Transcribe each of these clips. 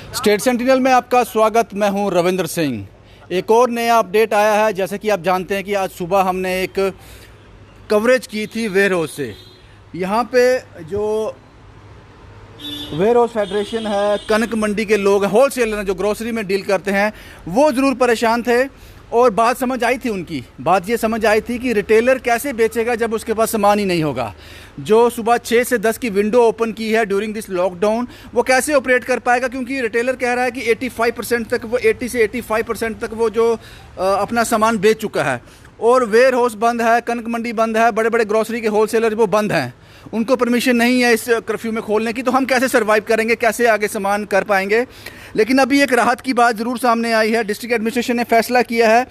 State sentinel में आपका स्वागत। मैं हूं रविंद्र सिंह। एक और नया अपडेट आया है। जैसे कि आप जानते हैं कि आज सुबह हमने एक कवरेज की थी वेयर हाउस से। यहां पे जो वेयर हाउस फेडरेशन है, कनक मंडी के लोग हैं, होलसेलर हैं जो ग्रोसरी में डील करते हैं, वो ज़रूर परेशान थे। और बात समझ आई थी उनकी। बात ये समझ आई थी कि रिटेलर कैसे बेचेगा जब उसके पास सामान ही नहीं होगा। जो सुबह 6 से 10 की विंडो ओपन की है ड्यूरिंग दिस लॉकडाउन, वो कैसे ऑपरेट कर पाएगा, क्योंकि रिटेलर कह रहा है कि 85% तक वो 80 से 85% तक वो जो अपना सामान बेच चुका है। और वेयर हाउस बंद है, कनक मंडी बंद है, बड़े बड़े ग्रोसरी के होलसेलर वो बंद हैं, उनको परमिशन नहीं है इस कर्फ्यू में खोलने की। तो हम कैसे सर्वाइव करेंगे, कैसे आगे सामान कर पाएंगे। लेकिन अभी एक राहत की बात ज़रूर सामने आई है। डिस्ट्रिक्ट एडमिनिस्ट्रेशन ने फैसला किया है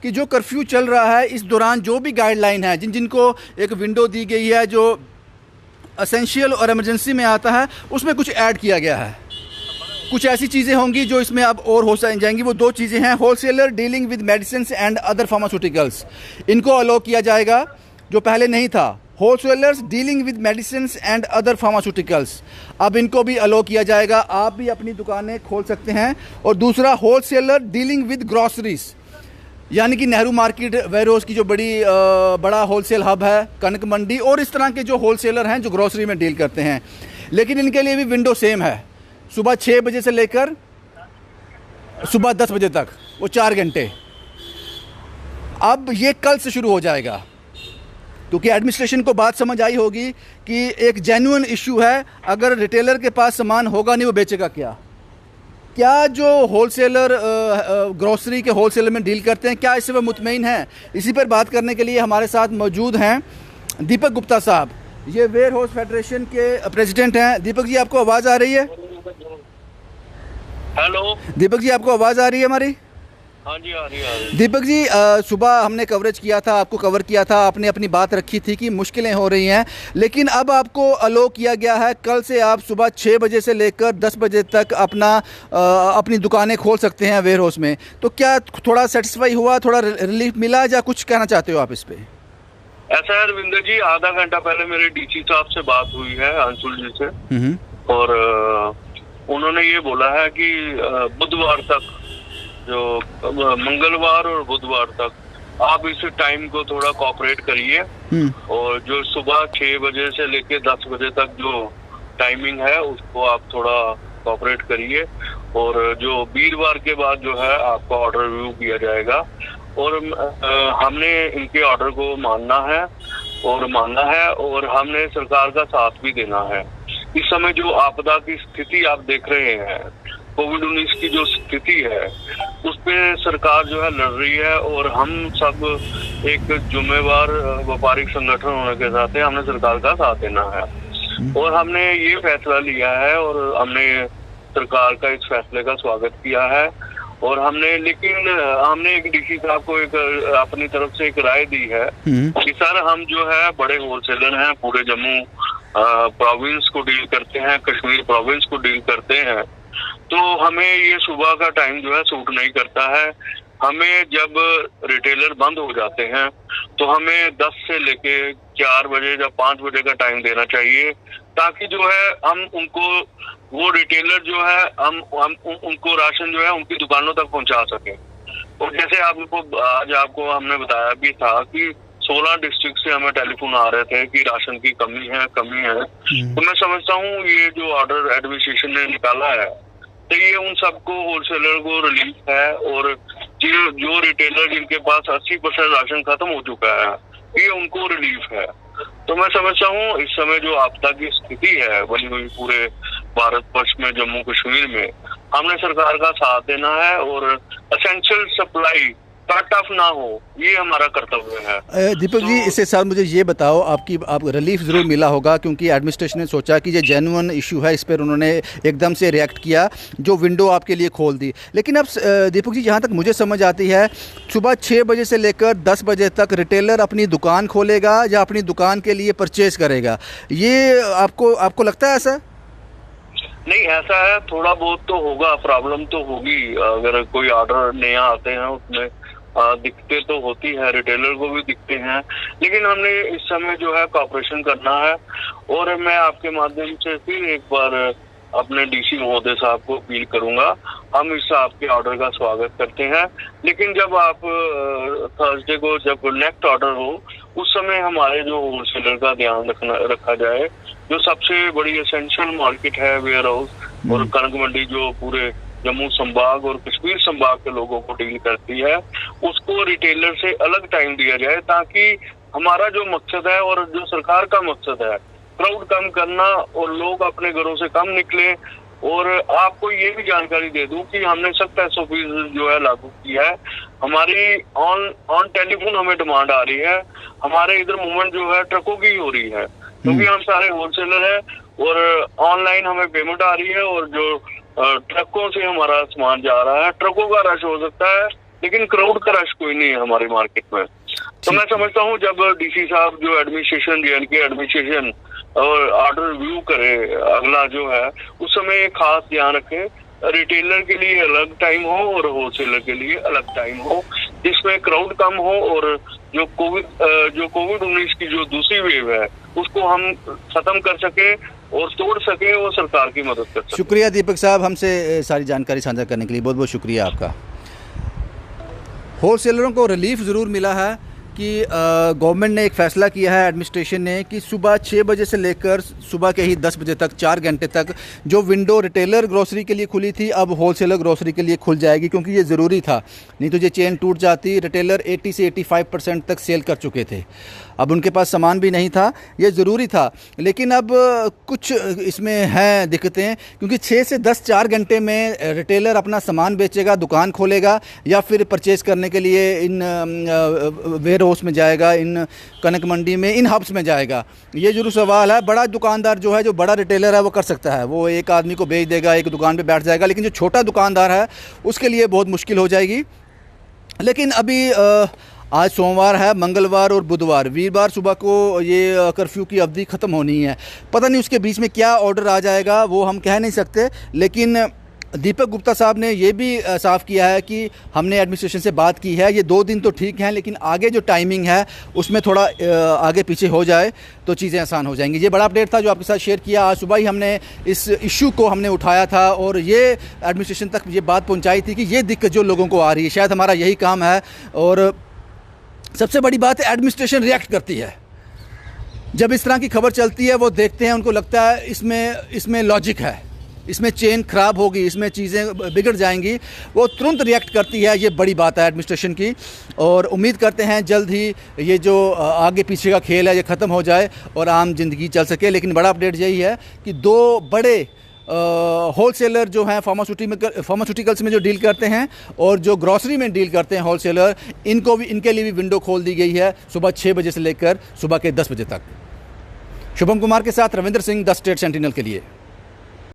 कि जो कर्फ्यू चल रहा है इस दौरान जो भी गाइडलाइन है, जिनको एक विंडो दी गई है जो असेंशियल और इमरजेंसी में आता है, उसमें कुछ ऐड किया गया है। कुछ ऐसी चीज़ें होंगी जो इसमें अब और हो जाएंगी। वो 2 चीज़ें हैं, wholesaler dealing with medicine and other pharmaceuticals, इनको अलाउ किया जाएगा जो पहले नहीं था। Wholesalers dealing with medicine and other pharmaceuticals, अब इनको भी अलाउ किया जाएगा। आप भी अपनी दुकानें खोल सकते हैं। और दूसरा, होलसेलर डीलिंग विद ग्रॉसरीज, यानी कि नेहरू मार्केट, वेयर हाउस की जो बड़ा होलसेल हब है, कनक मंडी और इस तरह के जो होलसेलर हैं जो ग्रॉसरी में डील करते हैं। लेकिन इनके लिए भी विंडो सेम है, सुबह 6 बजे से लेकर सुबह 10 बजे तक, वो 4 घंटे। अब ये कल से शुरू हो जाएगा, क्योंकि एडमिनिस्ट्रेशन को बात समझ आई होगी कि एक जेन्युइन इशू है। अगर रिटेलर के पास सामान होगा नहीं, वो बेचेगा क्या जो होलसेलर ग्रोसरी के होलसेलर में डील करते हैं, क्या इससे वो मुतमईन हैं? इसी पर बात करने के लिए हमारे साथ मौजूद हैं दीपक गुप्ता साहब। ये वेयर हाउस फेडरेशन के प्रेसिडेंट हैं। दीपक जी, आपको आवाज़ आ रही है? हेलो दीपक जी, आपको आवाज़ आ रही है हमारी? हाँ जी, आ रही है। दीपक जी, सुबह हमने कवरेज किया था, आपको कवर किया था, आपने अपनी बात रखी थी कि मुश्किलें हो रही हैं, लेकिन अब आपको अलो किया गया है। कल से आप सुबह 6 बजे से लेकर 10 बजे तक अपनी दुकानें खोल सकते हैं वेयर हाउस में। तो क्या थोड़ा सेटिस्फाई हुआ, थोड़ा रिलीफ मिला, या कुछ कहना चाहते हो आप इस पे? ऐसा है रविंदर जी, आधा घंटा पहले मेरे डीसी साहब से बात हुई है, अंशुल जी से, और उन्होंने ये बोला है कि बुधवार तक, जो मंगलवार और बुधवार तक आप इस टाइम को थोड़ा कोऑपरेट करिए। और जो सुबह 6 बजे से लेके 10 बजे तक जो टाइमिंग है उसको आप थोड़ा कोऑपरेट करिए। और जो वीरवार के बाद जो है आपका ऑर्डर रिव्यू किया जाएगा। और हमने इनके ऑर्डर को मानना है और हमने सरकार का साथ भी देना है। इस समय जो आपदा की स्थिति आप देख रहे हैं, कोविड-19 की जो स्थिति है, उस पे सरकार जो है लड़ रही है। और हम सब एक जिम्मेवार व्यापारिक संगठन होने के साथ हमने सरकार का साथ देना है। और हमने ये फैसला लिया है और हमने सरकार का इस फैसले का स्वागत किया है। और हमने एक डीसी साहब को एक अपनी तरफ से एक राय दी है कि सर, हम जो है बड़े होलसेलर हैं, पूरे जम्मू प्रोविंस को डील करते हैं, कश्मीर प्रोविंस को डील करते हैं, तो हमें ये सुबह का टाइम जो है सूट नहीं करता है। हमें जब रिटेलर बंद हो जाते हैं तो हमें 10 से लेके 4 बजे या 5 बजे का टाइम देना चाहिए, ताकि जो है हम उनको, वो रिटेलर जो है, हम उनको राशन जो है उनकी दुकानों तक पहुंचा सके। और जैसे आज आपको हमने बताया भी था कि 16 डिस्ट्रिक्ट से हमें टेलीफोन आ रहे थे कि राशन की कमी है। तो मैं समझता हूँ ये जो ऑर्डर एडमिनिस्ट्रेशन ने निकाला है, तो ये उन सबको, होलसेलर को रिलीफ है। और जो रिटेलर जिनके पास 80% राशन खत्म हो चुका है, ये उनको रिलीफ है। तो मैं समझता हूँ इस समय जो आपदा की स्थिति है बनी हुई पूरे भारत वर्ष में, जम्मू कश्मीर में, हमने सरकार का साथ देना है और एसेंशियल सप्लाई कट ऑफ ना हो, ये हमारा कर्तव्य है। दीपक जी, इसके साथ मुझे ये बताओ, आप रिलीफ ज़रूर मिला होगा, क्योंकि एडमिनिस्ट्रेशन ने सोचा कि ये जेन्युइन इशू है, इस पर उन्होंने एकदम से रिएक्ट किया, जो विंडो आपके लिए खोल दी। लेकिन अब दीपक जी, जहाँ तक मुझे समझ आती है, सुबह 6 बजे से लेकर 10 बजे तक रिटेलर अपनी दुकान खोलेगा या अपनी दुकान के लिए परचेज करेगा, ये आपको लगता है ऐसा? नहीं, ऐसा है, थोड़ा बहुत तो होगा, प्रॉब्लम तो होगी। अगर कोई ऑर्डर नया आते हैं उसमें दिक्कतें तो होती है, रिटेलर को भी दिखते हैं, लेकिन हमने इस समय जो है कॉपरेशन करना है। और मैं आपके माध्यम से फिर एक बार अपने डीसी महोदय साहब को अपील करूंगा, हम इस आपके ऑर्डर का स्वागत करते हैं, लेकिन जब आप थर्सडे को जब नेक्स्ट ऑर्डर हो उस समय हमारे जो होलसेलर का ध्यान रखा जाए। जो सबसे बड़ी एसेंशियल मार्केट है वेयर हाउस और कनक मंडी जो पूरे जम्मू संभाग और कश्मीर संभाग के लोगों को डील करती है, उसको रिटेलर से अलग टाइम दिया जाए, ताकि हमारा जो मकसद है और जो सरकार का मकसद है क्राउड कम करना और लोग अपने घरों से कम निकले। और आपको ये भी जानकारी दे दूं कि हमने सख्त SOP जो है लागू की है। हमारी ऑन टेलीफोन हमें डिमांड आ रही है, हमारे इधर मूवमेंट जो है ट्रकों की हो रही है, क्योंकि हम सारे होलसेलर है और ऑनलाइन हमें पेमेंट आ रही है और जो ट्रकों से हमारा सामान जा रहा है, ट्रकों का रश हो सकता है लेकिन क्राउड का रश कोई नहीं है हमारी मार्केट में। तो मैं समझता हूँ जब डीसी साहब जो एडमिनिस्ट्रेशन JNK एडमिनिस्ट्रेशन और ऑर्डर रिव्यू करे अगला जो है, उस समय खास ध्यान रखें, रिटेलर के लिए अलग टाइम हो और होलसेलर के लिए अलग टाइम हो, जिसमें क्राउड कम हो और जो कोविड-19 की जो दूसरी वेव है उसको हम खत्म कर सके और तोड़ सके और सरकार की मदद कर सके। शुक्रिया दीपक साहब, हमसे सारी जानकारी साझा करने के लिए बहुत बहुत शुक्रिया आपका। होलसेलरों को रिलीफ ज़रूर मिला है कि गवर्नमेंट ने एक फ़ैसला किया है, एडमिनिस्ट्रेशन ने, कि सुबह 6 बजे से लेकर सुबह के ही 10 बजे तक 4 घंटे तक जो विंडो रिटेलर ग्रोसरी के लिए खुली थी अब होलसेलर ग्रोसरी के लिए खुल जाएगी, क्योंकि ये ज़रूरी था, नहीं तो ये चेन टूट जाती। रिटेलर 80 से 85% तक सेल कर चुके थे, अब उनके पास सामान भी नहीं था, ये ज़रूरी था। लेकिन अब कुछ इसमें हैं दिक्कतें, क्योंकि 6 से 10 4 घंटे में रिटेलर अपना सामान बेचेगा, दुकान खोलेगा या फिर परचेज़ करने के लिए इन वेयर हाउस में जाएगा, इन कनक मंडी में, इन हब्स में जाएगा। ये जरूर सवाल है। बड़ा दुकानदार जो है, जो बड़ा रिटेलर है, वो कर सकता है, वो एक आदमी को बेच देगा, एक दुकान पे बैठ जाएगा, लेकिन जो छोटा दुकानदार है उसके लिए बहुत मुश्किल हो जाएगी। लेकिन अभी आज सोमवार है, मंगलवार और बुधवार, वीरवार सुबह को ये कर्फ्यू की अवधि ख़त्म होनी है। पता नहीं उसके बीच में क्या ऑर्डर आ जाएगा, वो हम कह नहीं सकते। लेकिन दीपक गुप्ता साहब ने ये भी साफ़ किया है कि हमने एडमिनिस्ट्रेशन से बात की है, ये 2 दिन तो ठीक हैं, लेकिन आगे जो टाइमिंग है उसमें थोड़ा आगे पीछे हो जाए तो चीज़ें आसान हो जाएंगी। ये बड़ा अपडेट था जो आपके साथ शेयर किया। आज सुबह ही हमने इस इशू को हमने उठाया था और ये एडमिनिस्ट्रेशन तक ये बात पहुँचाई थी कि ये दिक्कत जो लोगों को आ रही है, शायद हमारा यही काम है। और सबसे बड़ी बात है, एडमिनिस्ट्रेशन रिएक्ट करती है। जब इस तरह की खबर चलती है, वो देखते हैं, उनको लगता है इसमें लॉजिक है, इसमें चेन ख़राब होगी, इसमें चीज़ें बिगड़ जाएंगी, वो तुरंत रिएक्ट करती है। ये बड़ी बात है एडमिनिस्ट्रेशन की, और उम्मीद करते हैं जल्द ही ये जो आगे पीछे का खेल है ये ख़त्म हो जाए और आम जिंदगी चल सके। लेकिन बड़ा अपडेट यही है कि 2 बड़े होलसेलर जो हैं फार्मास्यूटिकल्स में जो डील करते हैं और जो ग्रॉसरी में डील करते हैं होलसेलर, इनके लिए भी विंडो खोल दी गई है सुबह 6 बजे से लेकर सुबह के 10 बजे तक। शुभम कुमार के साथ Ravindra Singh, the state sentinel के लिए।